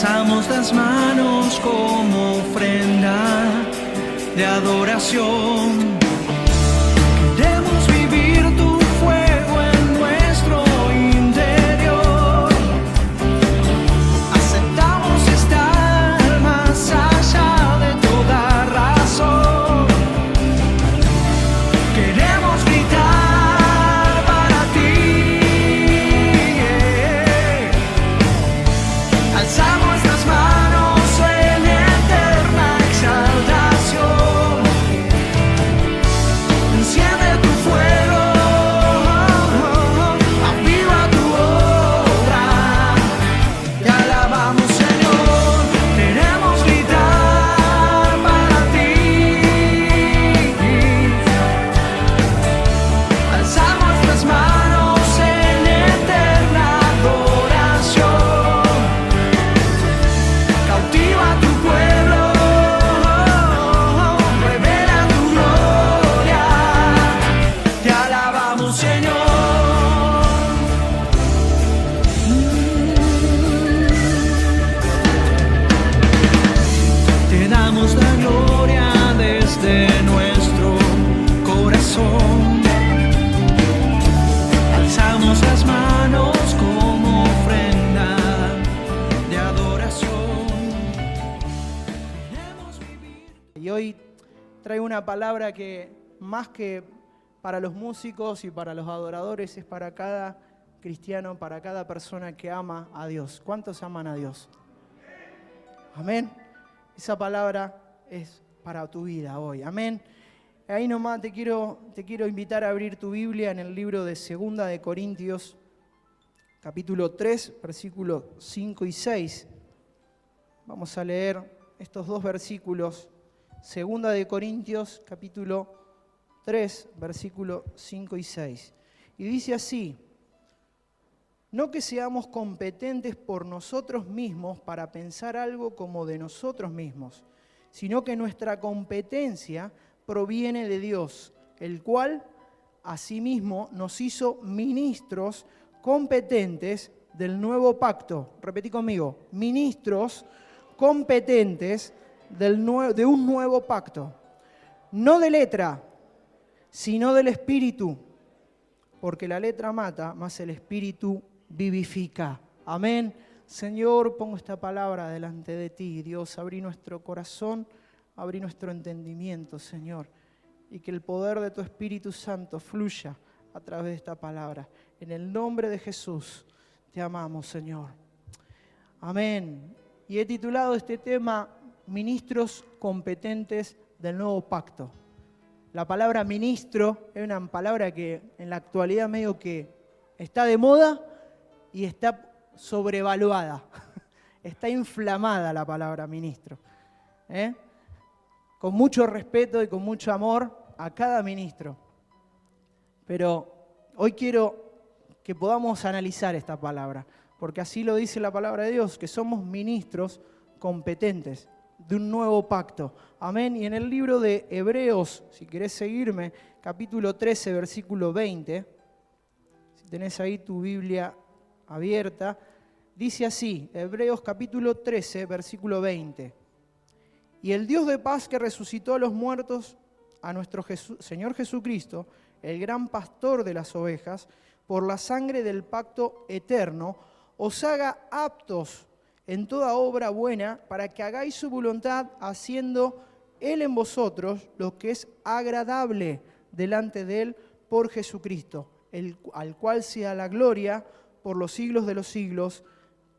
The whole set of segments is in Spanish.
Alzamos las manos como ofrenda de adoración. Queremos vivir tu fuego en nuestro interior. Aceptamos estar más allá de toda razón. Queremos gritar para ti. Alzamos las manos en eterna exaltación. Enciende tu fuego, aviva tu obra. Te alabamos, Señor. Queremos gritar para ti. Alzamos las manos en eterna adoración. Cautiva tu pueblo, revela tu gloria. Te alabamos, Señor. Te damos la gloria desde nuestro corazón. Alzamos las manos como ofrenda de adoración. Queremos vivir. Y hoy traigo una palabra que más que para los músicos y para los adoradores es para cada cristiano, para cada persona que ama a Dios. ¿Cuántos aman a Dios? Amén. Esa palabra es para tu vida hoy. Amén. Ahí nomás te quiero invitar a abrir tu Biblia en el libro de 2 de Corintios, capítulo 3, versículos 5 y 6. Vamos a leer estos dos versículos. 2 de Corintios, capítulo 3, versículos 5 y 6. Y dice así: no que seamos competentes por nosotros mismos para pensar algo como de nosotros mismos, sino que nuestra competencia proviene de Dios, el cual asimismo nos hizo ministros competentes del nuevo pacto. Repetí conmigo: ministros competentes de un nuevo pacto. No de letra, sino del Espíritu, porque la letra mata, mas el Espíritu vivifica. Amén. Señor, pongo esta palabra delante de ti. Dios, abrí nuestro corazón, abrí nuestro entendimiento, Señor, y que el poder de tu Espíritu Santo fluya a través de esta palabra. En el nombre de Jesús, te amamos, Señor. Amén. Y he titulado este tema Ministros competentes del nuevo pacto. La palabra ministro es una palabra que en la actualidad medio que está de moda y está sobrevaluada. Está inflamada la palabra ministro. Con mucho respeto y con mucho amor a cada ministro. Pero hoy quiero que podamos analizar esta palabra, porque así lo dice la palabra de Dios, que somos ministros competentes de un nuevo pacto. Amén. Y en el libro de Hebreos, si querés seguirme, capítulo 13, versículo 20, si tenés ahí tu Biblia abierta, dice así, Hebreos capítulo 13, versículo 20. Y el Dios de paz que resucitó a los muertos, a nuestro Señor Jesucristo, el gran pastor de las ovejas, por la sangre del pacto eterno, os haga aptos en toda obra buena, para que hagáis su voluntad, haciendo Él en vosotros lo que es agradable delante de Él por Jesucristo, al cual sea la gloria por los siglos de los siglos.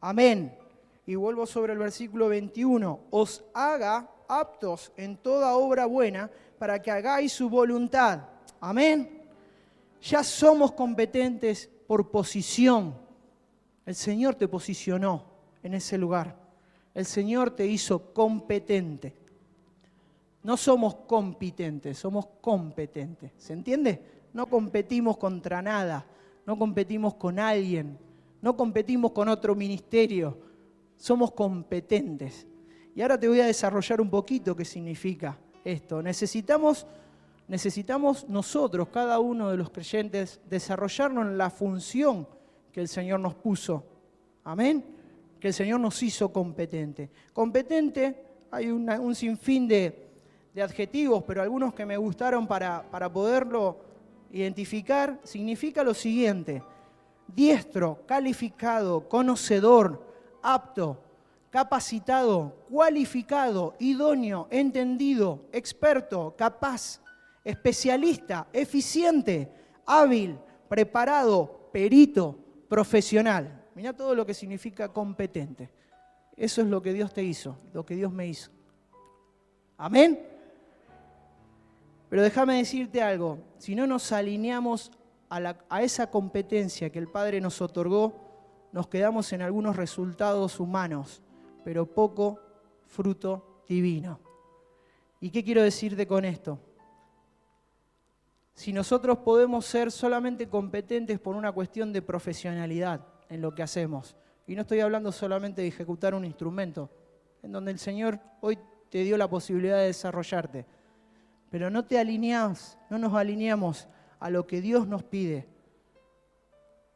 Amén. Y vuelvo sobre el versículo 21. Os haga aptos en toda obra buena, para que hagáis su voluntad. Amén. Ya somos competentes por posición. El Señor te posicionó en ese lugar. El Señor te hizo competente. No somos competentes, somos competentes. ¿Se entiende? No competimos contra nada, no competimos con alguien, no competimos con otro ministerio. Somos competentes. Y ahora te voy a desarrollar un poquito qué significa esto. Necesitamos nosotros, cada uno de los creyentes, desarrollarnos en la función que el Señor nos puso. Amén. que el Señor nos hizo competente. Competente, hay un sinfín de adjetivos, pero algunos que me gustaron para poderlo identificar, significa lo siguiente: diestro, calificado, conocedor, apto, capacitado, cualificado, idóneo, entendido, experto, capaz, especialista, eficiente, hábil, preparado, perito, profesional. Mirá todo lo que significa competente. Eso es lo que Dios te hizo, lo que Dios me hizo. Amén. Pero déjame decirte algo, si no nos alineamos a esa competencia que el Padre nos otorgó, nos quedamos en algunos resultados humanos, pero poco fruto divino. ¿Y qué quiero decirte con esto? Si nosotros podemos ser solamente competentes por una cuestión de profesionalidad en lo que hacemos, y no estoy hablando solamente de ejecutar un instrumento, en donde el Señor hoy te dio la posibilidad de desarrollarte, pero no nos alineamos a lo que Dios nos pide.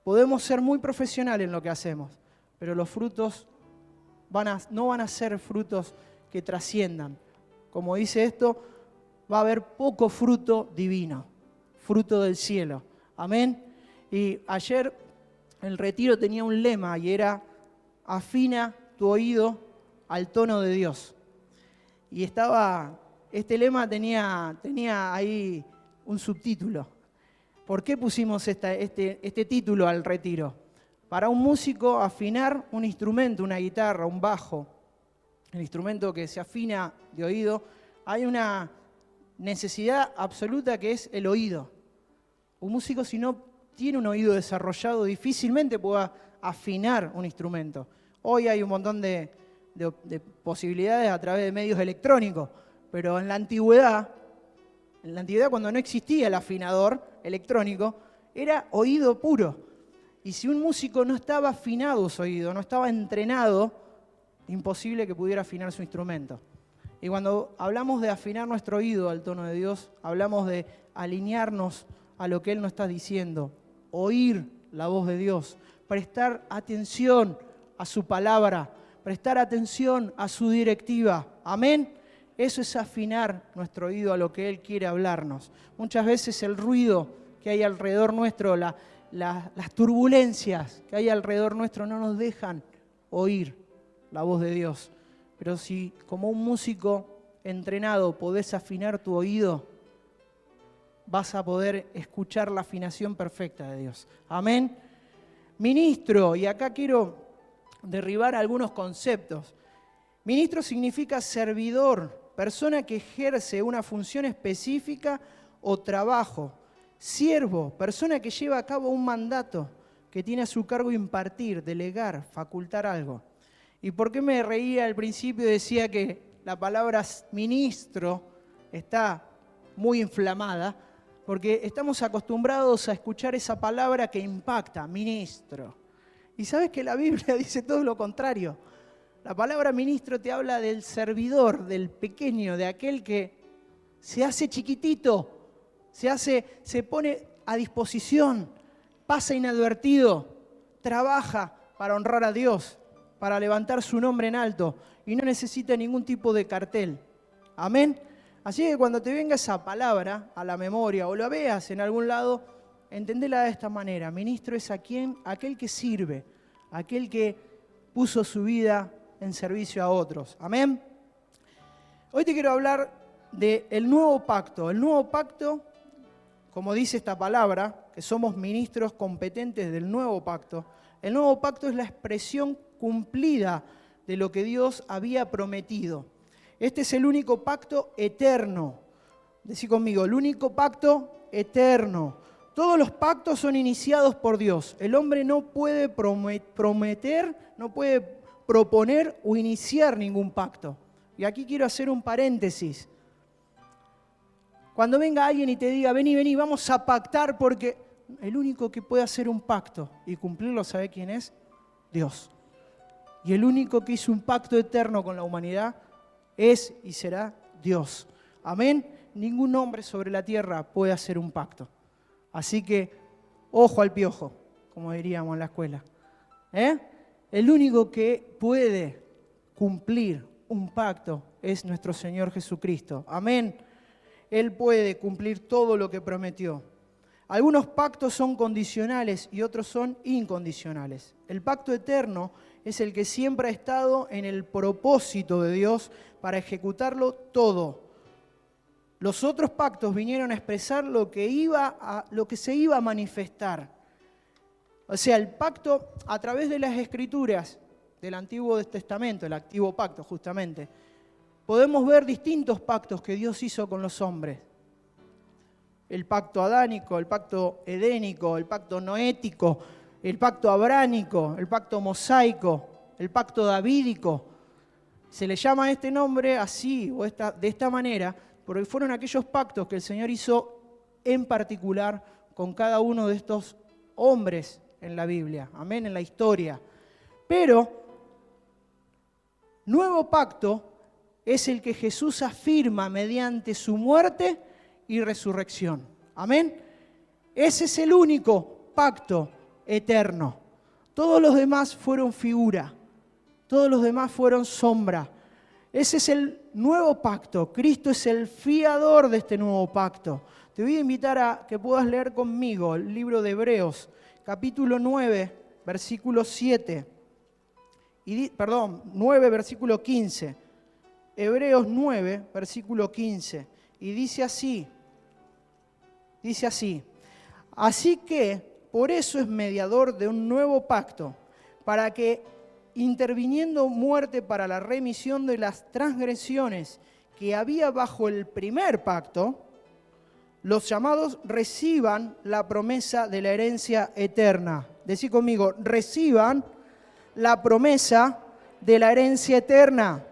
Podemos ser muy profesionales en lo que hacemos, pero los frutos no van a ser frutos que trasciendan. Como dice esto, va a haber poco fruto divino, fruto del cielo. Amén. Y ayer el retiro tenía un lema y era: afina tu oído al tono de Dios. Y este lema tenía ahí un subtítulo. ¿Por qué pusimos este título al retiro? Para un músico, afinar un instrumento, una guitarra, un bajo, el instrumento que se afina de oído, hay una necesidad absoluta que es el oído. Un músico, si no tiene un oído desarrollado, difícilmente pueda afinar un instrumento. Hoy hay un montón de posibilidades a través de medios electrónicos, pero en la antigüedad cuando no existía el afinador electrónico, era oído puro. Y si un músico no estaba afinado su oído, no estaba entrenado, imposible que pudiera afinar su instrumento. Y cuando hablamos de afinar nuestro oído al tono de Dios, hablamos de alinearnos a lo que Él nos está diciendo, oír la voz de Dios, prestar atención a su palabra, prestar atención a su directiva. Amén. Eso es afinar nuestro oído a lo que Él quiere hablarnos. Muchas veces el ruido que hay alrededor nuestro, las turbulencias que hay alrededor nuestro no nos dejan oír la voz de Dios. Pero si como un músico entrenado podés afinar tu oído, vas a poder escuchar la afinación perfecta de Dios. Amén. Ministro, y acá quiero derribar algunos conceptos. Ministro significa servidor, persona que ejerce una función específica o trabajo. Siervo, persona que lleva a cabo un mandato, que tiene a su cargo impartir, delegar, facultar algo. ¿Y por qué me reía al principio y decía que la palabra ministro está muy inflamada? Porque estamos acostumbrados a escuchar esa palabra que impacta, ministro. Y sabes que la Biblia dice todo lo contrario. La palabra ministro te habla del servidor, del pequeño, de aquel que se hace chiquitito, se pone a disposición, pasa inadvertido, trabaja para honrar a Dios, para levantar su nombre en alto y no necesita ningún tipo de cartel. Amén. Así que cuando te venga esa palabra a la memoria o la veas en algún lado, entendela de esta manera. Ministro es aquel que sirve, aquel que puso su vida en servicio a otros. Amén. Hoy te quiero hablar del nuevo pacto. El nuevo pacto, como dice esta palabra, que somos ministros competentes del nuevo pacto. El nuevo pacto es la expresión cumplida de lo que Dios había prometido. Este es el único pacto eterno. Decí conmigo, el único pacto eterno. Todos los pactos son iniciados por Dios. El hombre no puede prometer, no puede proponer o iniciar ningún pacto. Y aquí quiero hacer un paréntesis. Cuando venga alguien y te diga, vení, vamos a pactar, porque el único que puede hacer un pacto y cumplirlo, ¿sabe quién es? Dios. Y el único que hizo un pacto eterno con la humanidad es y será Dios. Amén. Ningún hombre sobre la tierra puede hacer un pacto. Así que, ojo al piojo, como diríamos en la escuela. El único que puede cumplir un pacto es nuestro Señor Jesucristo. Amén. Él puede cumplir todo lo que prometió. Algunos pactos son condicionales y otros son incondicionales. El pacto eterno es el que siempre ha estado en el propósito de Dios para ejecutarlo todo. Los otros pactos vinieron a expresar lo que se iba a manifestar. O sea, el pacto a través de las Escrituras del Antiguo Testamento, el Antiguo Pacto justamente, podemos ver distintos pactos que Dios hizo con los hombres. El pacto adánico, el pacto edénico, el pacto noético, el pacto abránico, el pacto mosaico, el pacto davídico. Se le llama este nombre así o de esta manera porque fueron aquellos pactos que el Señor hizo en particular con cada uno de estos hombres en la Biblia, amén, en la historia. Pero nuevo pacto es el que Jesús afirma mediante su muerte y resurrección. Amén. Ese es el único pacto eterno. Todos los demás fueron figura. Todos los demás fueron sombra. Ese es el nuevo pacto. Cristo es el fiador de este nuevo pacto. Te voy a invitar a que puedas leer conmigo el libro de Hebreos, capítulo 9, versículo 7. 9, versículo 15. Hebreos 9, versículo 15. Y dice así. Así que por eso es mediador de un nuevo pacto, para que, interviniendo muerte para la remisión de las transgresiones que había bajo el primer pacto, los llamados reciban la promesa de la herencia eterna. Decí conmigo, reciban la promesa de la herencia eterna.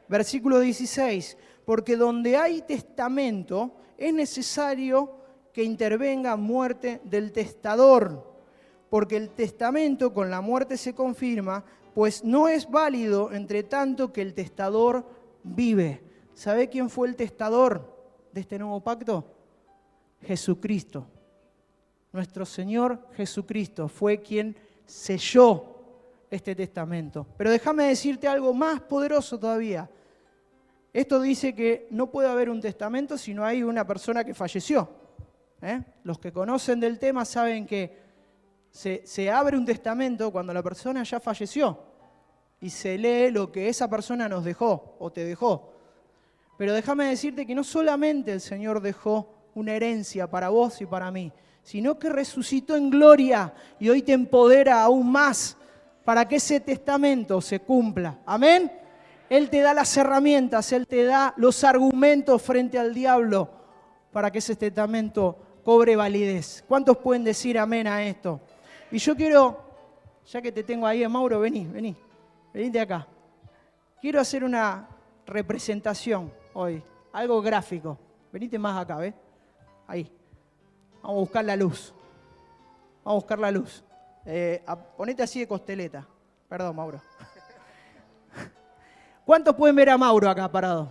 Versículo 16, porque donde hay testamento es necesario que intervenga muerte del testador, porque el testamento con la muerte se confirma, pues no es válido entre tanto que el testador vive. ¿Sabe quién fue el testador de este nuevo pacto? Jesucristo. Nuestro Señor Jesucristo fue quien selló este testamento. Pero déjame decirte algo más poderoso todavía. Esto dice que no puede haber un testamento si no hay una persona que falleció. Los que conocen del tema saben que se abre un testamento cuando la persona ya falleció y se lee lo que esa persona nos dejó o te dejó. Pero déjame decirte que no solamente el Señor dejó una herencia para vos y para mí, sino que resucitó en gloria y hoy te empodera aún más para que ese testamento se cumpla. Amén. Él te da las herramientas, Él te da los argumentos frente al diablo para que ese testamento cobre validez. ¿Cuántos pueden decir amén a esto? Y yo quiero, ya que te tengo ahí, Mauro, venite acá. Quiero hacer una representación hoy, algo gráfico. Venite más acá, ¿ves? Ahí. Vamos a buscar la luz. Ponete así de costeleta. Perdón, Mauro. ¿Cuántos pueden ver a Mauro acá parado?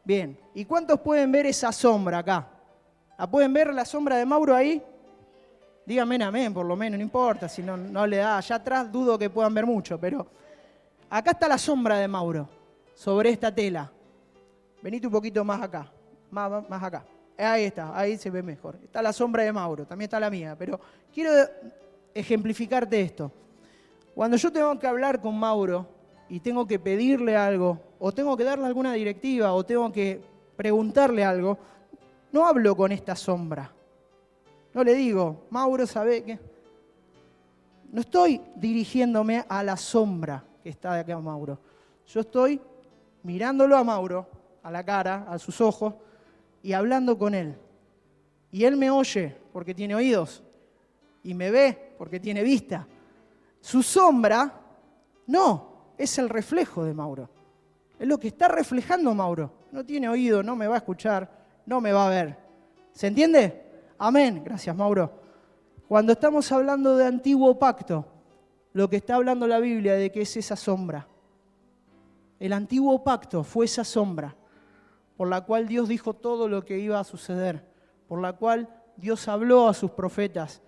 Bien. ¿Y cuántos pueden ver esa sombra acá? ¿La pueden ver la sombra de Mauro ahí? Díganme amén, por lo menos, no importa. Si no le da allá atrás, dudo que puedan ver mucho. Pero acá está la sombra de Mauro, sobre esta tela. Venite un poquito más acá, más acá. Ahí está, ahí se ve mejor. Está la sombra de Mauro, también está la mía. Pero quiero ejemplificarte esto. Cuando yo tengo que hablar con Mauro y tengo que pedirle algo, o tengo que darle alguna directiva, o tengo que preguntarle algo, no hablo con esta sombra. No le digo, Mauro, ¿sabe qué? No estoy dirigiéndome a la sombra que está de acá, Mauro. Yo estoy mirándolo a Mauro, a la cara, a sus ojos, y hablando con él. Y él me oye porque tiene oídos, y me ve porque tiene vista. Su sombra, no, es el reflejo de Mauro. Es lo que está reflejando Mauro. No tiene oído, no me va a escuchar, no me va a ver. ¿Se entiende? Amén. Gracias, Mauro. Cuando estamos hablando de antiguo pacto, lo que está hablando la Biblia de que es esa sombra. El antiguo pacto fue esa sombra por la cual Dios dijo todo lo que iba a suceder, por la cual Dios habló a sus profetas,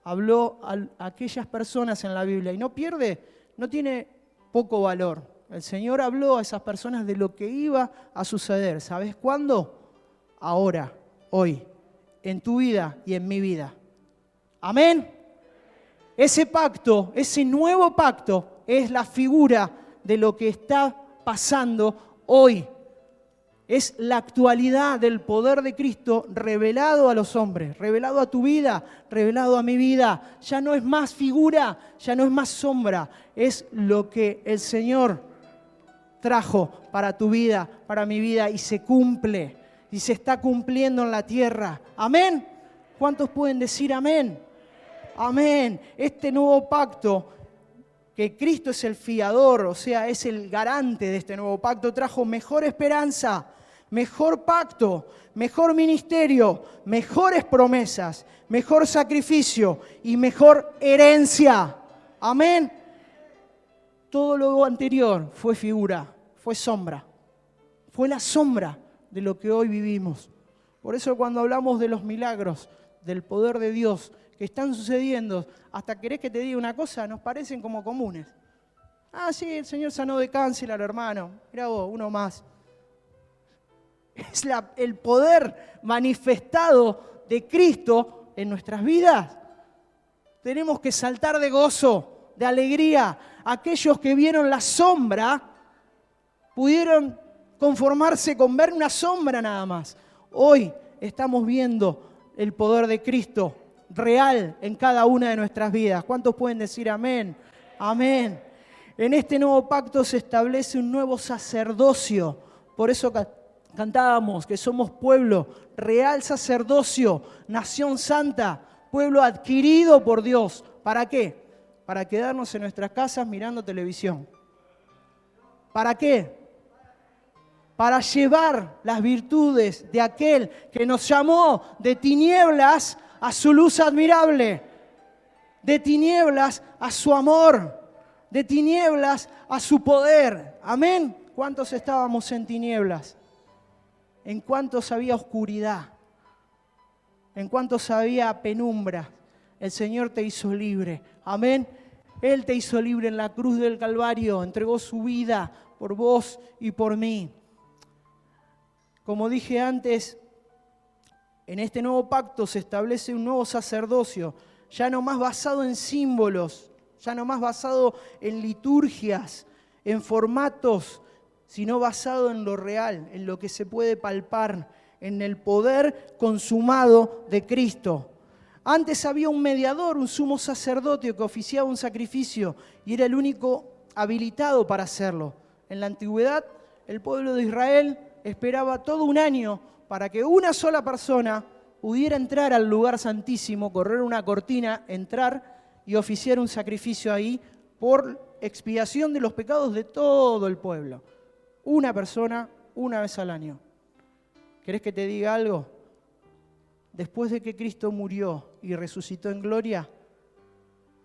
habló a aquellas personas en la Biblia y no tiene poco valor. El Señor habló a esas personas de lo que iba a suceder. ¿Sabes cuándo? Ahora, hoy, en tu vida y en mi vida. Amén. Ese pacto, ese nuevo pacto, es la figura de lo que está pasando hoy. Es la actualidad del poder de Cristo revelado a los hombres, revelado a tu vida, revelado a mi vida. Ya no es más figura, ya no es más sombra. Es lo que el Señor trajo para tu vida, para mi vida, y se cumple. Y se está cumpliendo en la tierra. ¿Amén? ¿Cuántos pueden decir amén? Amén. Este nuevo pacto, que Cristo es el fiador, o sea, es el garante de este nuevo pacto, trajo mejor esperanza, mejor pacto, mejor ministerio, mejores promesas, mejor sacrificio y mejor herencia. Amén. Todo lo anterior fue figura, fue sombra, fue la sombra de lo que hoy vivimos. Por eso cuando hablamos de los milagros, del poder de Dios que están sucediendo, hasta querés que te diga una cosa, nos parecen como comunes. Ah, sí, el Señor sanó de cáncer al hermano. Mirá vos, uno más. Es el poder manifestado de Cristo en nuestras vidas. Tenemos que saltar de gozo, de alegría. Aquellos que vieron la sombra pudieron conformarse con ver una sombra nada más. Hoy estamos viendo el poder de Cristo real en cada una de nuestras vidas. ¿Cuántos pueden decir amén? Amén. En este nuevo pacto se establece un nuevo sacerdocio. Por eso cantábamos que somos pueblo, real sacerdocio, nación santa, pueblo adquirido por Dios. ¿Para qué? Para quedarnos en nuestras casas mirando televisión. ¿Para qué? Para llevar las virtudes de aquel que nos llamó de tinieblas a su luz admirable, de tinieblas a su amor, de tinieblas a su poder. Amén. ¿Cuántos estábamos en tinieblas? ¿En cuántos había oscuridad? ¿En cuántos había penumbra? El Señor te hizo libre. Amén. Él te hizo libre en la cruz del Calvario, entregó su vida por vos y por mí. Como dije antes, en este nuevo pacto se establece un nuevo sacerdocio, ya no más basado en símbolos, ya no más basado en liturgias, en formatos, sino basado en lo real, en lo que se puede palpar, en el poder consumado de Cristo. Antes había un mediador, un sumo sacerdote que oficiaba un sacrificio y era el único habilitado para hacerlo. En la antigüedad, el pueblo de Israel esperaba todo un año para que una sola persona pudiera entrar al lugar santísimo, correr una cortina, entrar y oficiar un sacrificio ahí por expiación de los pecados de todo el pueblo. Una persona, una vez al año. ¿Querés que te diga algo? Después de que Cristo murió y resucitó en gloria,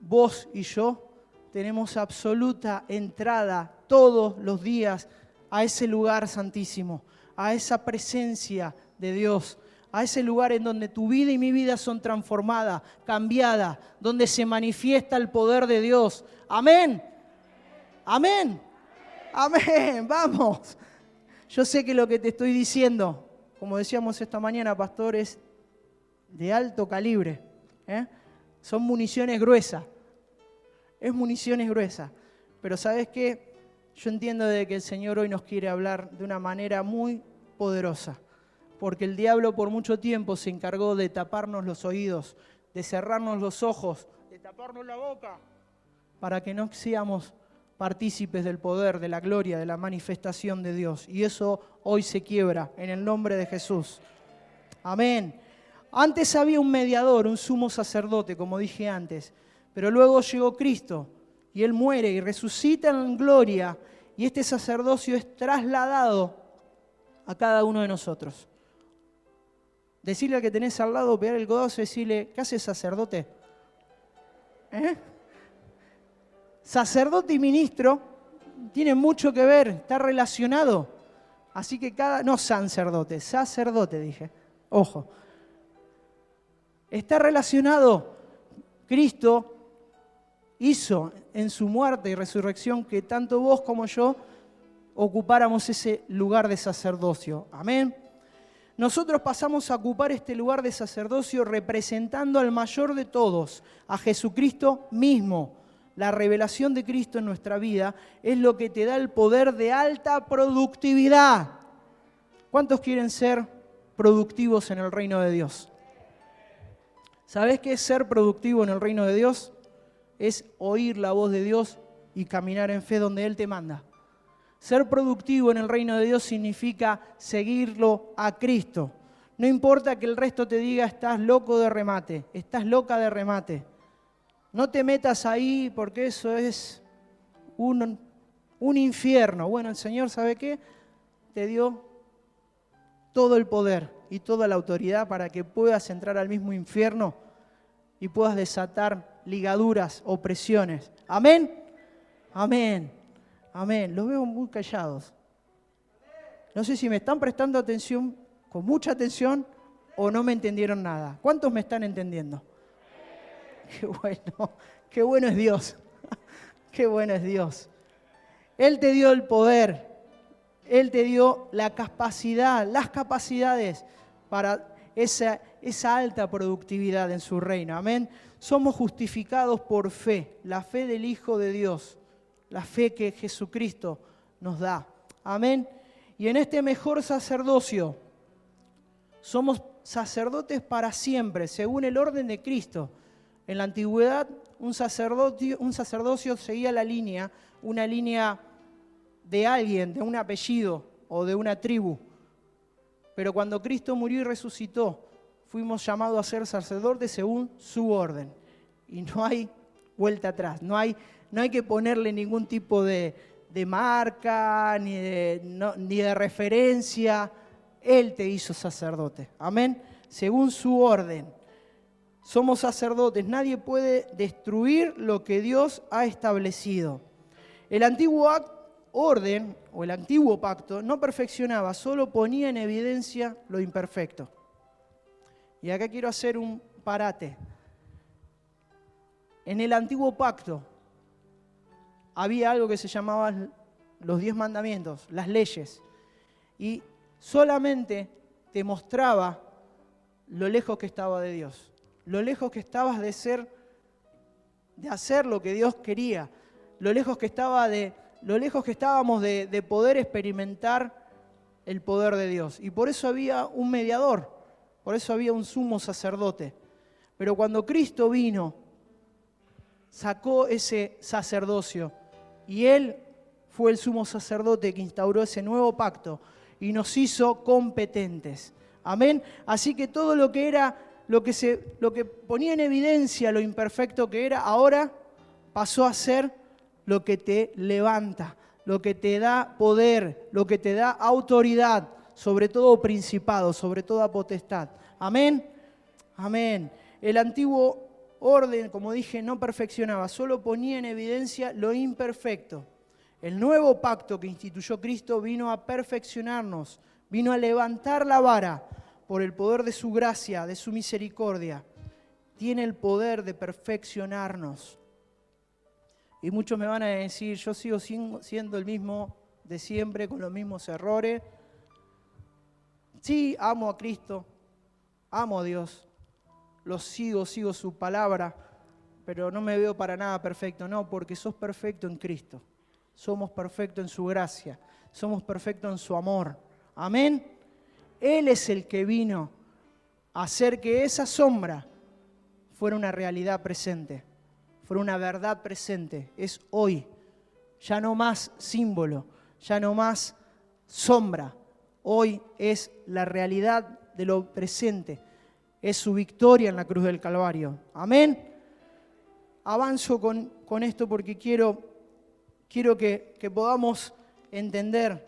vos y yo tenemos absoluta entrada todos los días a ese lugar santísimo, a esa presencia de Dios, a ese lugar en donde tu vida y mi vida son transformadas, cambiadas, donde se manifiesta el poder de Dios. Amén. Amén. Amén. Vamos. Yo sé que lo que te estoy diciendo, como decíamos esta mañana, pastor, es de alto calibre. Son municiones gruesas. Es municiones gruesas. Pero ¿sabes qué? Yo entiendo de que el Señor hoy nos quiere hablar de una manera muy poderosa, porque el diablo por mucho tiempo se encargó de taparnos los oídos, de cerrarnos los ojos, de taparnos la boca, para que no seamos partícipes del poder, de la gloria, de la manifestación de Dios. Y eso hoy se quiebra en el nombre de Jesús. Amén. Antes había un mediador, un sumo sacerdote, como dije antes, pero luego llegó Cristo y Él muere y resucita en gloria y este sacerdocio es trasladado a cada uno de nosotros. Decirle al que tenés al lado, pegar el codazo y decirle, ¿qué haces, sacerdote? Sacerdote y ministro tienen mucho que ver, está relacionado. Así que no sacerdote, sacerdote dije, ojo. Está relacionado Cristo hizo en su muerte y resurrección que tanto vos como yo ocupáramos ese lugar de sacerdocio. Amén. Nosotros pasamos a ocupar este lugar de sacerdocio representando al mayor de todos, a Jesucristo mismo. La revelación de Cristo en nuestra vida es lo que te da el poder de alta productividad. ¿Cuántos quieren ser productivos en el reino de Dios? ¿Sabés qué es ser productivo en el reino de Dios? Es oír la voz de Dios y caminar en fe donde Él te manda. Ser productivo en el reino de Dios significa seguirlo a Cristo. No importa que el resto te diga estás loco de remate, estás loca de remate. No te metas ahí porque eso es un infierno. Bueno, el Señor, ¿sabe qué? Te dio todo el poder y toda la autoridad para que puedas entrar al mismo infierno y puedas desatar ligaduras, opresiones. ¿Amén? Amén. Amén. Los veo muy callados. No sé si me están prestando atención, con mucha atención, o no me entendieron nada. ¿Cuántos me están entendiendo? Qué bueno es Dios. Qué bueno es Dios. Él te dio el poder. Él te dio la capacidad, las capacidades para esa alta productividad en su reino. Amén. Somos justificados por fe, la fe del Hijo de Dios. La fe que Jesucristo nos da. Amén. Y en este mejor sacerdocio, somos sacerdotes para siempre, según el orden de Cristo. En la antigüedad, un sacerdocio seguía una línea de alguien, de un apellido o de una tribu. Pero cuando Cristo murió y resucitó, fuimos llamados a ser sacerdotes según su orden. Y no hay vuelta atrás, no hay que ponerle ningún tipo de marca, ni de referencia. Él te hizo sacerdote. Amén. Según su orden. Somos sacerdotes. Nadie puede destruir lo que Dios ha establecido. El antiguo orden o el antiguo pacto no perfeccionaba, solo ponía en evidencia lo imperfecto. Y acá quiero hacer un parate. En el antiguo pacto había algo que se llamaba los 10 mandamientos, las leyes. Y solamente te mostraba lo lejos que estaba de Dios. Lo lejos que estabas de hacer lo que Dios quería. Lo lejos que estábamos de poder experimentar el poder de Dios. Y por eso había un mediador. Por eso había un sumo sacerdote. Pero cuando Cristo vino, sacó ese sacerdocio. Y Él fue el sumo sacerdote que instauró ese nuevo pacto y nos hizo competentes. Amén. Así que todo lo que era, lo que ponía en evidencia lo imperfecto que era, ahora pasó a ser lo que te levanta, lo que te da poder, lo que te da autoridad, sobre todo principado, sobre toda potestad. Amén. Amén. El antiguo orden, como dije, no perfeccionaba, solo ponía en evidencia lo imperfecto. El nuevo pacto que instituyó Cristo vino a perfeccionarnos, vino a levantar la vara por el poder de su gracia, de su misericordia. Tiene el poder de perfeccionarnos. Y muchos me van a decir, yo sigo siendo el mismo de siempre, con los mismos errores. Sí, amo a Cristo, amo a Dios, sigo su palabra, pero no me veo para nada perfecto. No, porque sos perfecto en Cristo. Somos perfectos en su gracia, somos perfectos en su amor. Amén. Él es el que vino a hacer que esa sombra fuera una realidad presente, fuera una verdad presente. Es hoy, ya no más símbolo, ya no más sombra. Hoy es la realidad de lo presente, es su victoria en la cruz del Calvario. Amén. Avanzo con esto porque quiero que podamos entender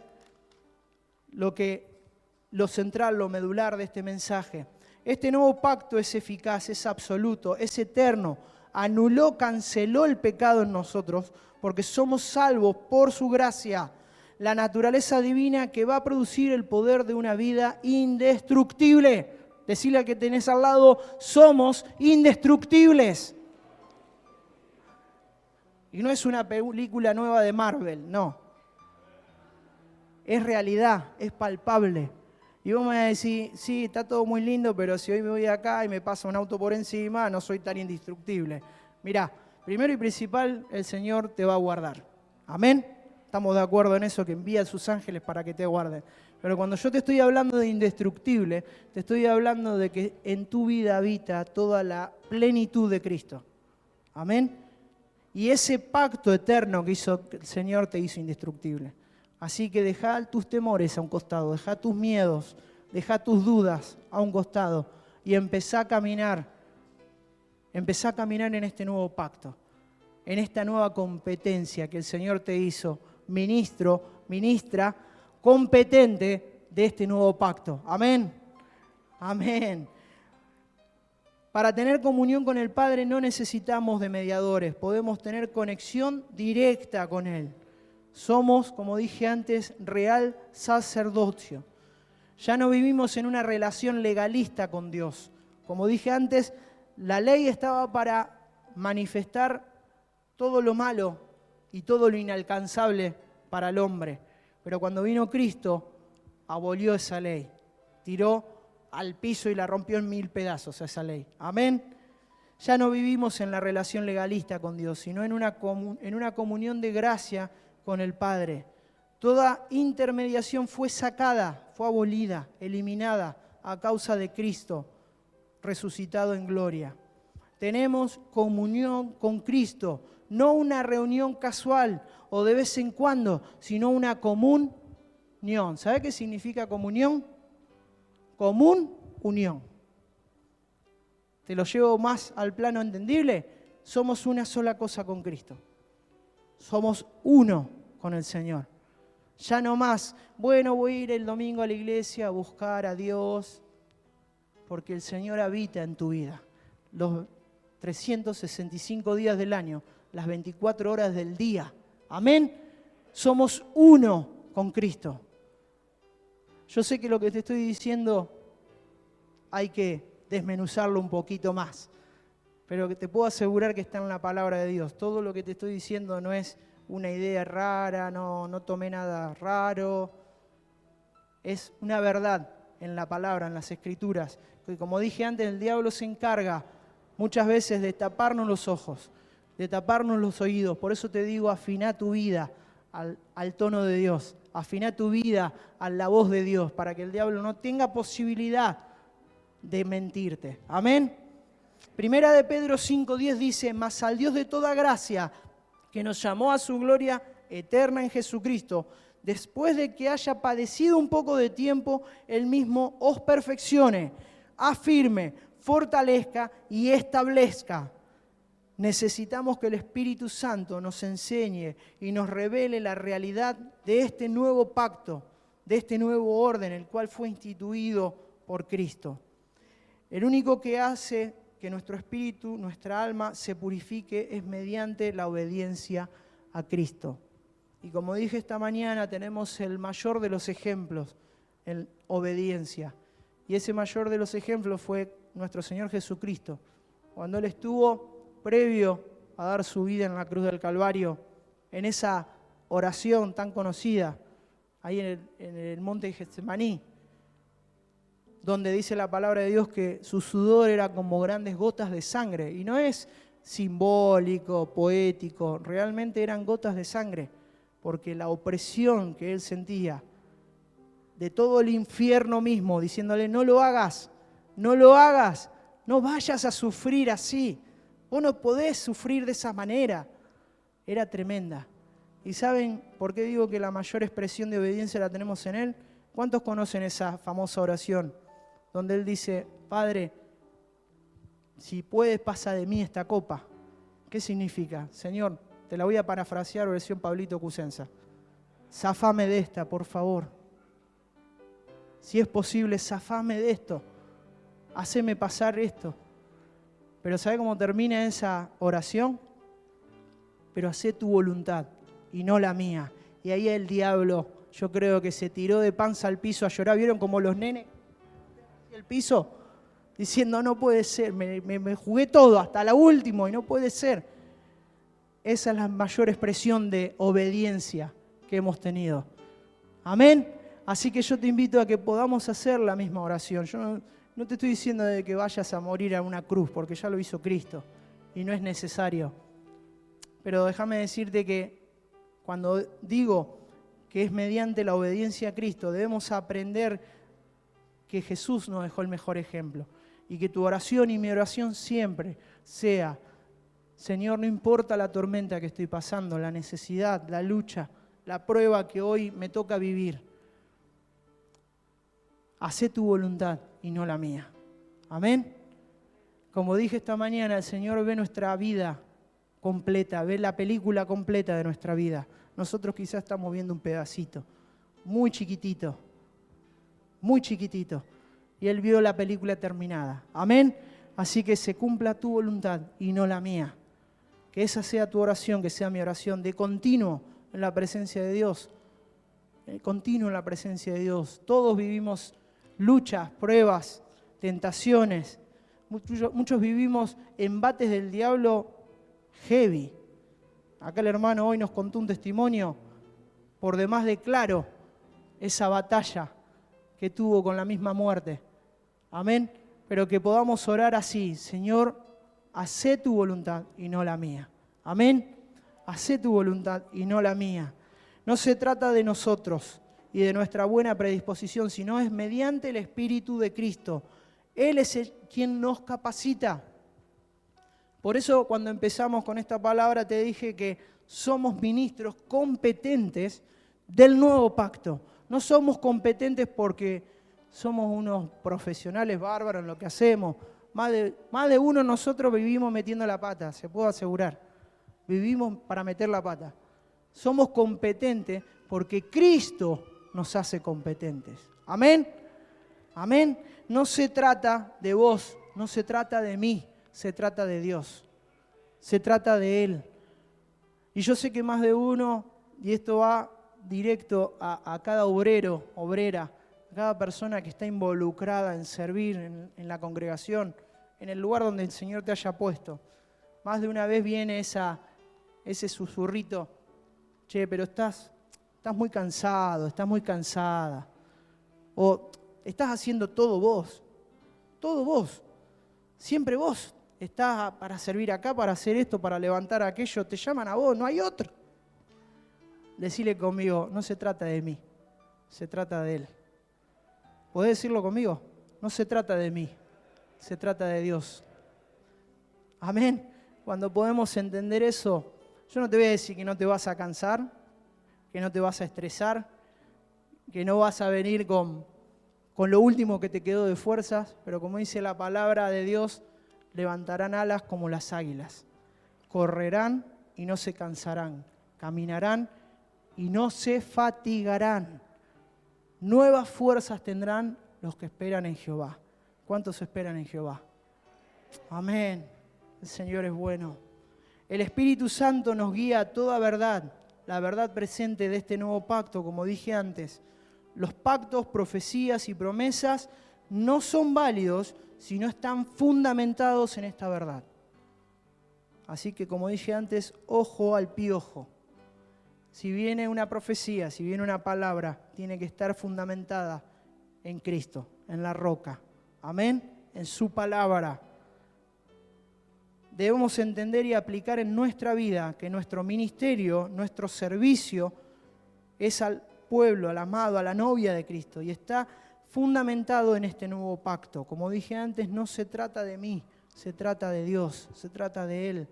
lo central, lo medular de este mensaje. Este nuevo pacto es eficaz, es absoluto, es eterno. Anuló, canceló el pecado en nosotros porque somos salvos por su gracia. La naturaleza divina que va a producir el poder de una vida indestructible. Decirle al que tenés al lado, somos indestructibles. Y no es una película nueva de Marvel, no. Es realidad, es palpable. Y vos me vas a decir, sí, está todo muy lindo, pero si hoy me voy acá y me pasa un auto por encima, no soy tan indestructible. Mirá, primero y principal, el Señor te va a guardar. Amén. Estamos de acuerdo en eso, que envía a sus ángeles para que te guarden. Pero cuando yo te estoy hablando de indestructible, te estoy hablando de que en tu vida habita toda la plenitud de Cristo. Amén. Y ese pacto eterno que hizo el Señor te hizo indestructible. Así que dejá tus temores a un costado, dejá tus miedos, dejá tus dudas a un costado y empezá a caminar. Empezá a caminar en este nuevo pacto, en esta nueva competencia que el Señor te hizo, ministro, ministra, competente de este nuevo pacto. Amén. Amén. Para tener comunión con el Padre no necesitamos de mediadores, podemos tener conexión directa con Él. Somos, como dije antes, real sacerdocio. Ya no vivimos en una relación legalista con Dios. Como dije antes, la ley estaba para manifestar todo lo malo y todo lo inalcanzable para el hombre. Pero cuando vino Cristo, abolió esa ley. Tiró al piso y la rompió en 1000 pedazos a esa ley. Amén. Ya no vivimos en la relación legalista con Dios, sino en una comunión de gracia con el Padre. Toda intermediación fue sacada, fue abolida, eliminada a causa de Cristo, resucitado en gloria. Tenemos comunión con Cristo, no una reunión casual o de vez en cuando, sino una comunión. ¿Sabe qué significa comunión? Común unión. ¿Te lo llevo más al plano entendible? Somos una sola cosa con Cristo. Somos uno con el Señor. Ya no más, bueno, voy a ir el domingo a la iglesia a buscar a Dios, porque el Señor habita en tu vida. Los 365 días del año, las 24 horas del día. Amén. Somos uno con Cristo. Yo sé que lo que te estoy diciendo hay que desmenuzarlo un poquito más, pero te puedo asegurar que está en la palabra de Dios. Todo lo que te estoy diciendo no es una idea rara, no tomé nada raro. Es una verdad en la palabra, en las Escrituras. Que como dije antes, el diablo se encarga muchas veces de taparnos los ojos, de taparnos los oídos. Por eso te digo, afiná tu vida al tono de Dios. Afiná tu vida a la voz de Dios, para que el diablo no tenga posibilidad de mentirte. Amén. Primera de Pedro 5:10 dice, mas al Dios de toda gracia, que nos llamó a su gloria eterna en Jesucristo, después de que haya padecido un poco de tiempo, Él mismo os perfeccione, afirme, fortalezca y establezca. Necesitamos que el Espíritu Santo nos enseñe y nos revele la realidad de este nuevo pacto, de este nuevo orden, el cual fue instituido por Cristo. El único que hace que nuestro espíritu, nuestra alma se purifique es mediante la obediencia a Cristo. Y como dije esta mañana, tenemos el mayor de los ejemplos en obediencia. Y ese mayor de los ejemplos fue nuestro Señor Jesucristo. Cuando Él estuvo previo a dar su vida en la cruz del Calvario, en esa oración tan conocida, ahí en el monte de Getsemaní, donde dice la palabra de Dios que su sudor era como grandes gotas de sangre. Y no es simbólico, poético, realmente eran gotas de sangre, porque la opresión que Él sentía de todo el infierno mismo, diciéndole, no lo hagas, no lo hagas, no vayas a sufrir así. Vos no podés sufrir de esa manera. Era tremenda. ¿Y saben por qué digo que la mayor expresión de obediencia la tenemos en Él? ¿Cuántos conocen esa famosa oración donde Él dice, Padre, si puedes, pasa de mí esta copa? ¿Qué significa? Señor, te la voy a parafrasear versión Pablito Cusenza. Zafame de esta, por favor. Si es posible, zafame de esto. Haceme pasar esto. Pero ¿sabe cómo termina esa oración? Pero hacé tu voluntad y no la mía. Y ahí el diablo, yo creo que se tiró de panza al piso a llorar. ¿Vieron como los nenes? El piso, diciendo, no puede ser, me jugué todo hasta la última y no puede ser. esa es la mayor expresión de obediencia que hemos tenido. Amén. Así que yo te invito a que podamos hacer la misma oración. Yo no te estoy diciendo de que vayas a morir a una cruz, porque ya lo hizo Cristo y no es necesario. Pero déjame decirte que cuando digo que es mediante la obediencia a Cristo, debemos aprender que Jesús nos dejó el mejor ejemplo. Y que tu oración y mi oración siempre sea: Señor, no importa la tormenta que estoy pasando, la necesidad, la lucha, la prueba que hoy me toca vivir, hacé tu voluntad y no la mía. Amén. Como dije esta mañana, el Señor ve nuestra vida completa, ve la película completa de nuestra vida. Nosotros quizás estamos viendo un pedacito, muy chiquitito, muy chiquitito. Y Él vio la película terminada. Amén. Así que se cumpla tu voluntad y no la mía. Que esa sea tu oración, que sea mi oración, de continuo en la presencia de Dios. Continuo en la presencia de Dios. Todos vivimos luchas, pruebas, tentaciones. Muchos vivimos embates del diablo heavy. Acá el hermano hoy nos contó un testimonio por demás de claro esa batalla que tuvo con la misma muerte. Amén. Pero que podamos orar así: Señor, hacé tu voluntad y no la mía. Amén. Hacé tu voluntad y no la mía. No se trata de nosotros y de nuestra buena predisposición, sino es mediante el Espíritu de Cristo. Él es quien nos capacita. Por eso cuando empezamos con esta palabra te dije que somos ministros competentes del nuevo pacto. No somos competentes porque somos unos profesionales bárbaros en lo que hacemos. Más de uno de nosotros vivimos metiendo la pata, se puedo asegurar. Vivimos para meter la pata. Somos competentes porque Cristo nos hace competentes. Amén. Amén. No se trata de vos, no se trata de mí, se trata de Dios. Se trata de Él. Y yo sé que más de uno, y esto va directo a cada obrero, obrera, a cada persona que está involucrada en servir en la congregación, en el lugar donde el Señor te haya puesto. Más de una vez viene ese susurrito: che, pero estás muy cansado, estás muy cansada. O estás haciendo todo vos, siempre vos. Estás para servir acá, para hacer esto, para levantar aquello, te llaman a vos, no hay otro. Decile conmigo: no se trata de mí, se trata de Él. ¿Podés decirlo conmigo? No se trata de mí, se trata de Dios. Amén. Cuando podemos entender eso, yo no te voy a decir que no te vas a cansar, que no te vas a estresar, que no vas a venir con lo último que te quedó de fuerzas, pero como dice la palabra de Dios, levantarán alas como las águilas, correrán y no se cansarán, caminarán y no se fatigarán. Nuevas fuerzas tendrán los que esperan en Jehová. ¿Cuántos esperan en Jehová? Amén. El Señor es bueno. El Espíritu Santo nos guía a toda verdad, la verdad presente de este nuevo pacto, como dije antes. Los pactos, profecías y promesas no son válidos si no están fundamentados en esta verdad. Así que, como dije antes, ojo al piojo. Si viene una profecía, si viene una palabra, tiene que estar fundamentada en Cristo, en la roca. Amén. En su palabra. Debemos entender y aplicar en nuestra vida que nuestro ministerio, nuestro servicio es al pueblo, al amado, a la novia de Cristo, y está fundamentado en este nuevo pacto. Como dije antes, no se trata de mí, se trata de Dios, se trata de Él.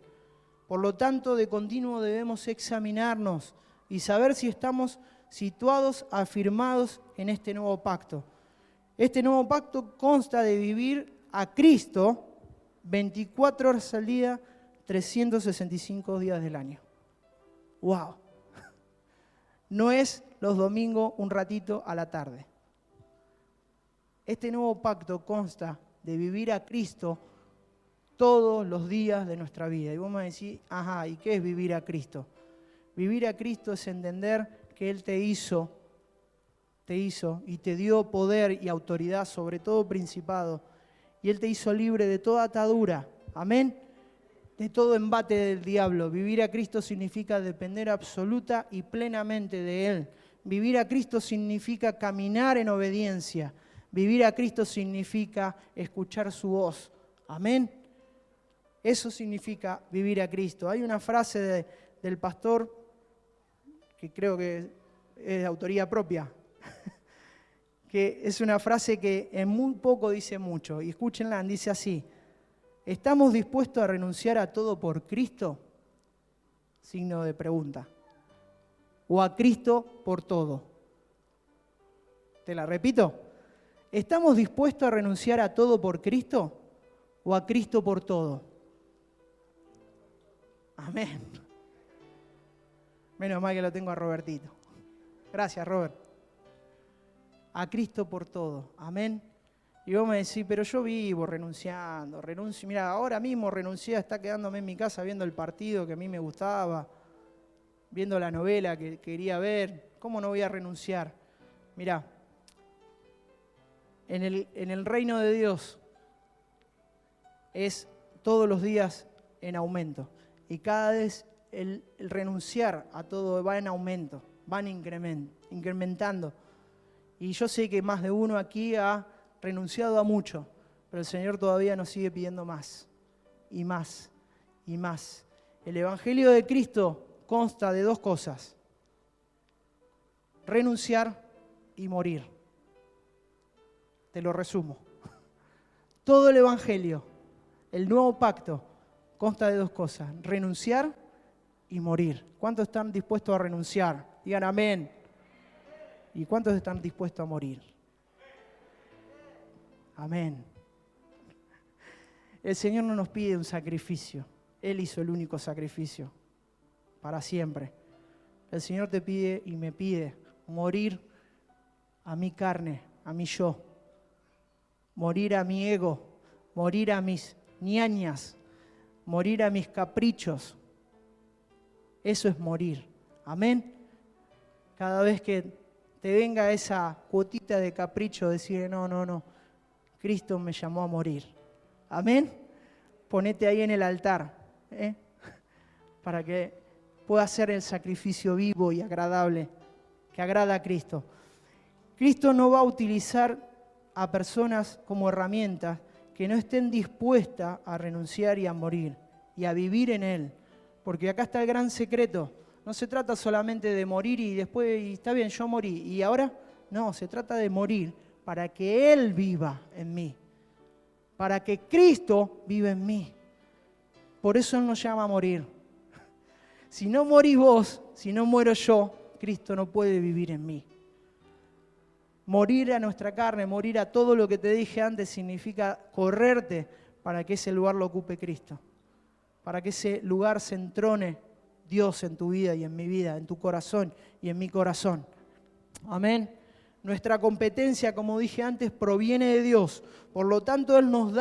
Por lo tanto, de continuo debemos examinarnos y saber si estamos situados, afirmados en este nuevo pacto. Este nuevo pacto consta de vivir a Cristo 24 horas al día, 365 días del año. ¡Wow! No es los domingos un ratito a la tarde. Este nuevo pacto consta de vivir a Cristo todos los días de nuestra vida. Y vamos a decir, ajá, ¿y qué es vivir a Cristo? Vivir a Cristo es entender que Él te hizo y te dio poder y autoridad sobre todo principado. Y Él te hizo libre de toda atadura. Amén. de todo embate del diablo. Vivir a Cristo significa depender absoluta y plenamente de Él. Vivir a Cristo significa caminar en obediencia. Vivir a Cristo significa escuchar su voz. Amén. Eso significa vivir a Cristo. Hay una frase del pastor que creo que es de autoría propia, que es una frase que en muy poco dice mucho. Y escúchenla, dice así: ¿estamos dispuestos a renunciar a todo por Cristo? Signo de pregunta. ¿O a Cristo por todo? Te la repito. ¿Estamos dispuestos a renunciar a todo por Cristo? ¿O a Cristo por todo? Amén. Menos mal que lo tengo a Robertito. Gracias, Robert. A Cristo por todo. Amén. Y vos me decís, pero yo vivo renunciando, renuncio. Mira, ahora mismo renuncié a estar quedándome en mi casa viendo el partido que a mí me gustaba, viendo la novela que quería ver. ¿Cómo no voy a renunciar? Mirá, en el reino de Dios es todos los días en aumento. Y cada vez el renunciar a todo va en aumento, van incrementando. Y yo sé que más de uno aquí ha renunciado a mucho, pero el Señor todavía nos sigue pidiendo más, y más, y más. El Evangelio de Cristo consta de dos cosas: renunciar y morir. Te lo resumo. Todo el Evangelio, el nuevo pacto, consta de dos cosas: renunciar y morir. ¿Cuántos están dispuestos a renunciar? Digan amén. ¿Y cuántos están dispuestos a morir? Amén. El Señor no nos pide un sacrificio. Él hizo el único sacrificio para siempre. El Señor te pide y me pide morir a mi carne, a mi yo. Morir a mi ego, morir a mis ñañas, morir a mis caprichos. Eso es morir. Amén. Cada vez que te venga esa cuotita de capricho, decir no, Cristo me llamó a morir. Amén. Ponete ahí en el altar, para que pueda ser el sacrificio vivo y agradable que agrada a Cristo. Cristo no va a utilizar a personas como herramientas que no estén dispuestas a renunciar y a morir y a vivir en Él. Porque acá está el gran secreto. No se trata solamente de morir y después, y está bien, yo morí. ¿Y ahora? No, se trata de morir para que Él viva en mí. Para que Cristo viva en mí. Por eso Él nos llama a morir. Si no morís vos, si no muero yo, Cristo no puede vivir en mí. Morir a nuestra carne, morir a todo lo que te dije antes, significa correrte para que ese lugar lo ocupe Cristo. Para que ese lugar se entrone Dios en tu vida y en mi vida, en tu corazón y en mi corazón. Amén. Nuestra competencia, como dije antes, proviene de Dios. Por lo tanto, Él nos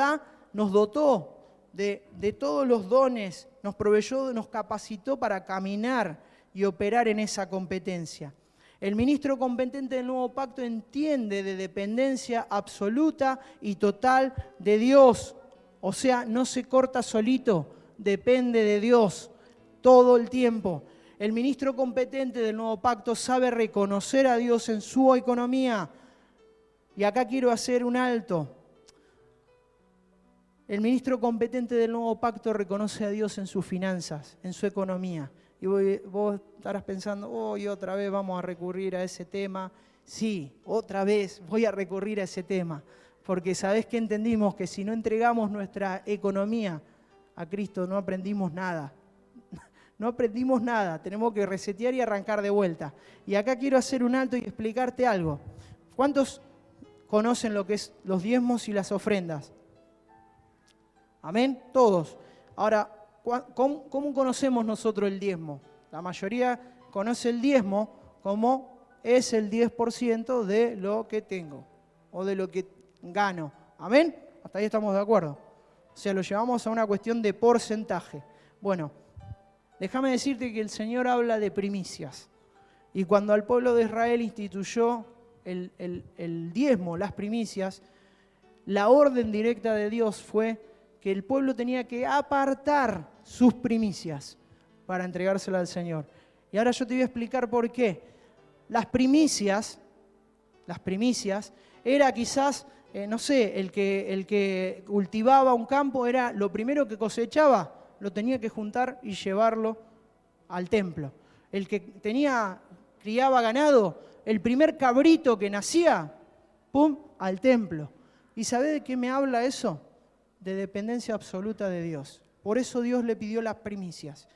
dotó de todos los dones, nos proveyó, nos capacitó para caminar y operar en esa competencia. El ministro competente del nuevo pacto entiende de dependencia absoluta y total de Dios. O sea, no se corta solito, depende de Dios todo el tiempo. El ministro competente del nuevo pacto sabe reconocer a Dios en su economía. Y acá quiero hacer un alto. El ministro competente del nuevo pacto reconoce a Dios en sus finanzas, en su economía. Y vos estarás pensando, hoy otra vez vamos a recurrir a ese tema. Sí, otra vez voy a recurrir a ese tema. Porque sabés que entendimos que si no entregamos nuestra economía a Cristo no aprendimos nada. No aprendimos nada, tenemos que resetear y arrancar de vuelta. Y acá quiero hacer un alto y explicarte algo. ¿Cuántos conocen lo que es los diezmos y las ofrendas? Amén, todos. Ahora, ¿cómo conocemos nosotros el diezmo? La mayoría conoce el diezmo como es el 10% de lo que tengo o de lo que gano. Amén, hasta ahí estamos de acuerdo. O sea, lo llevamos a una cuestión de porcentaje. Bueno, déjame decirte que el Señor habla de primicias. Y cuando al pueblo de Israel instituyó el diezmo, las primicias, la orden directa de Dios fue que el pueblo tenía que apartar sus primicias para entregárselas al Señor. Y ahora yo te voy a explicar por qué. Las primicias era quizás, no sé, el que cultivaba un campo era lo primero que cosechaba, lo tenía que juntar y llevarlo al templo. El que criaba ganado, el primer cabrito que nacía, ¡pum!, al templo. ¿Y sabe de qué me habla eso? De dependencia absoluta de Dios. Por eso Dios le pidió las primicias.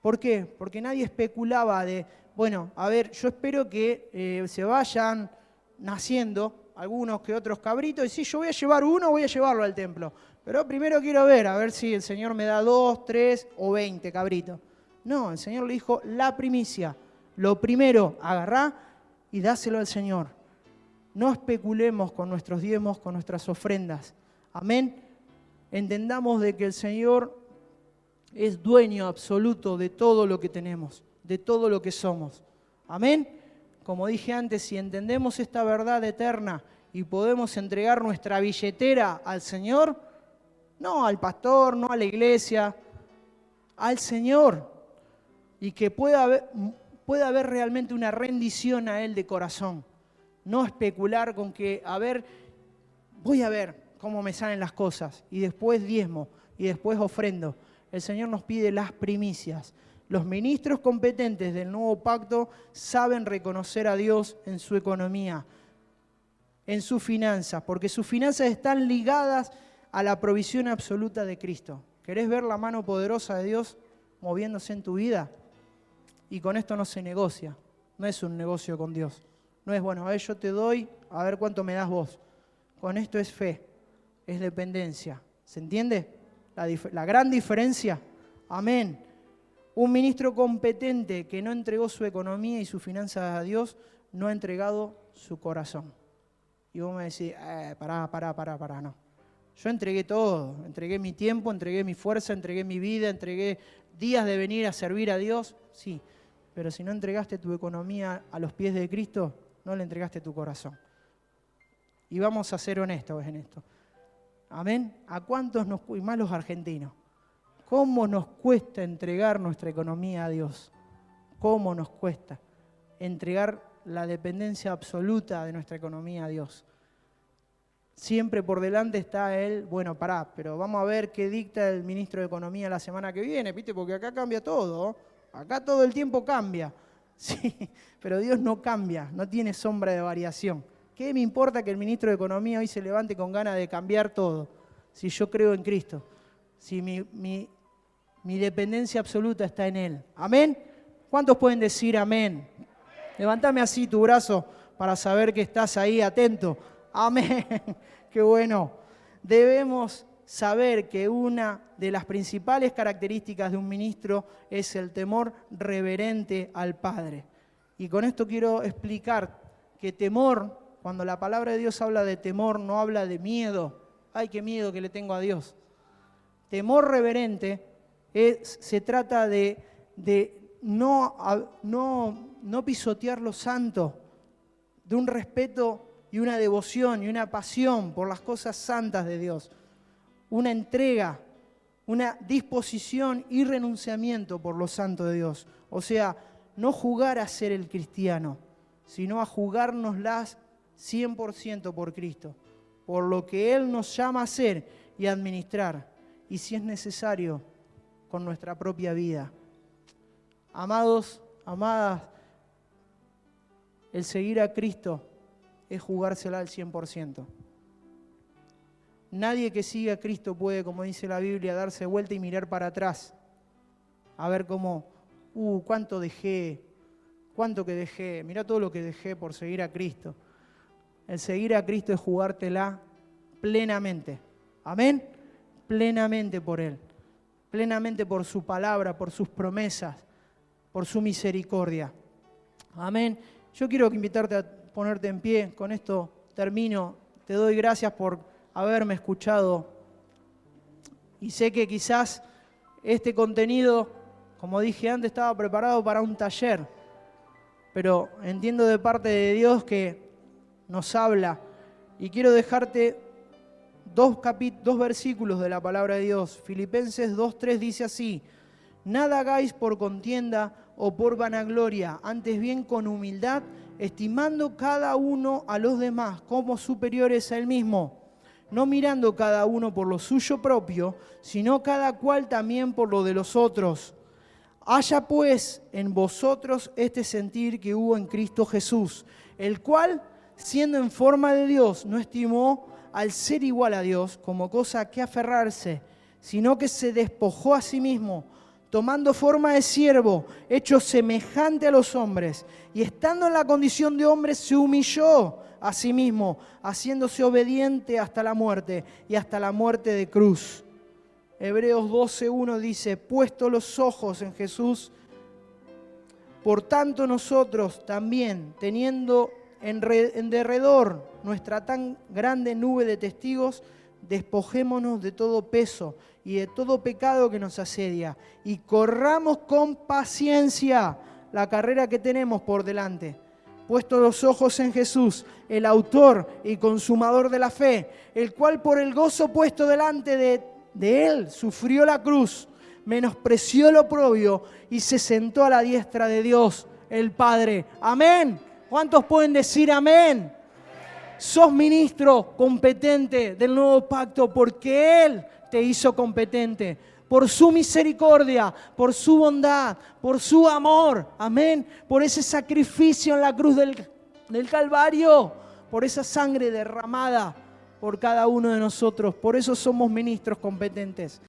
¿Por qué? Porque nadie especulaba de, bueno, a ver, yo espero que se vayan naciendo algunos que otros cabritos, y si yo voy a llevar uno, voy a llevarlo al templo. Pero primero quiero ver, a ver si el Señor me da 2, 3 o 20 cabritos. No, el Señor le dijo la primicia. Lo primero, agarrá y dáselo al Señor. No especulemos con nuestros diezmos, con nuestras ofrendas. Amén. Entendamos de que el Señor es dueño absoluto de todo lo que tenemos, de todo lo que somos. Amén. Como dije antes, si entendemos esta verdad eterna y podemos entregar nuestra billetera al Señor, no al pastor, no a la iglesia, al Señor, y que pueda haber realmente una rendición a Él de corazón. No especular con que, voy a ver cómo me salen las cosas, y después diezmo, y después ofrendo. El Señor nos pide las primicias. Los ministros competentes del nuevo pacto saben reconocer a Dios en su economía, en sus finanzas, porque sus finanzas están ligadas a la provisión absoluta de Cristo. ¿Querés ver la mano poderosa de Dios moviéndose en tu vida? Y con esto no se negocia, no es un negocio con Dios. No es, bueno, a ver, yo te doy, a ver cuánto me das vos. Con esto es fe, es dependencia. ¿Se entiende? La gran diferencia. Amén. Un ministro competente que no entregó su economía y sus finanzas a Dios, no ha entregado su corazón. Y vos me decís, pará, no. Yo entregué todo, entregué mi tiempo, entregué mi fuerza, entregué mi vida, entregué días de venir a servir a Dios, sí. Pero si no entregaste tu economía a los pies de Cristo, no le entregaste tu corazón. Y vamos a ser honestos en esto. Amén. ¿A cuántos y más los argentinos? ¿Cómo nos cuesta entregar nuestra economía a Dios? ¿Cómo nos cuesta entregar la dependencia absoluta de nuestra economía a Dios? Siempre por delante está él, bueno, pero vamos a ver qué dicta el ministro de Economía la semana que viene, ¿viste? Porque acá cambia todo, acá todo el tiempo cambia. Sí, pero Dios no cambia, no tiene sombra de variación. ¿Qué me importa que el ministro de Economía hoy se levante con ganas de cambiar todo? Si yo creo en Cristo, si mi dependencia absoluta está en Él. ¿Amén? ¿Cuántos pueden decir amén? Levantame así tu brazo para saber que estás ahí atento. Amén. Qué bueno. Debemos saber que una de las principales características de un ministro es el temor reverente al Padre. Y con esto quiero explicar que temor, cuando la palabra de Dios habla de temor, no habla de miedo. Ay, qué miedo que le tengo a Dios. Temor reverente se trata de no pisotear lo santo, de un respeto y una devoción y una pasión por las cosas santas de Dios, una entrega, una disposición y renunciamiento por lo santo de Dios. O sea, no jugar a ser el cristiano, sino a jugárnoslas 100% por Cristo, por lo que Él nos llama a hacer y a administrar, y si es necesario, con nuestra propia vida. Amados, amadas, el seguir a Cristo es jugársela al 100%. Nadie que siga a Cristo puede, como dice la Biblia, darse vuelta y mirar para atrás, a ver cómo, cuánto dejé, cuánto que dejé, mirá todo lo que dejé por seguir a Cristo. El seguir a Cristo es jugártela plenamente. Amén. Plenamente por Él. Plenamente por su palabra, por sus promesas, por su misericordia. Amén. Yo quiero invitarte a ponerte en pie. Con esto termino. Te doy gracias por haberme escuchado. Y sé que quizás este contenido, como dije antes, estaba preparado para un taller. Pero entiendo de parte de Dios que nos habla. Y quiero dejarte dos versículos de la palabra de Dios. Filipenses 2:3 dice así: nada hagáis por contienda o por vanagloria, antes bien con humildad, estimando cada uno a los demás como superiores a él mismo, no mirando cada uno por lo suyo propio, sino cada cual también por lo de los otros. Haya pues en vosotros este sentir que hubo en Cristo Jesús, el cual, siendo en forma de Dios, no estimó al ser igual a Dios como cosa a que aferrarse, sino que se despojó a sí mismo, tomando forma de siervo, hecho semejante a los hombres, y estando en la condición de hombre se humilló a sí mismo, haciéndose obediente hasta la muerte y hasta la muerte de cruz. Hebreos 12:1 dice: puesto los ojos en Jesús, por tanto nosotros también, teniendo en derredor nuestra tan grande nube de testigos, despojémonos de todo peso y de todo pecado que nos asedia, y corramos con paciencia la carrera que tenemos por delante. Puesto los ojos en Jesús, el autor y consumador de la fe, el cual por el gozo puesto delante de él sufrió la cruz, menospreció el oprobio y se sentó a la diestra de Dios, el Padre. Amén. ¿Cuántos pueden decir amén? Sos ministro competente del nuevo pacto porque Él te hizo competente. Por su misericordia, por su bondad, por su amor. Amén. Por ese sacrificio en la cruz del Calvario. Por esa sangre derramada por cada uno de nosotros. Por eso somos ministros competentes.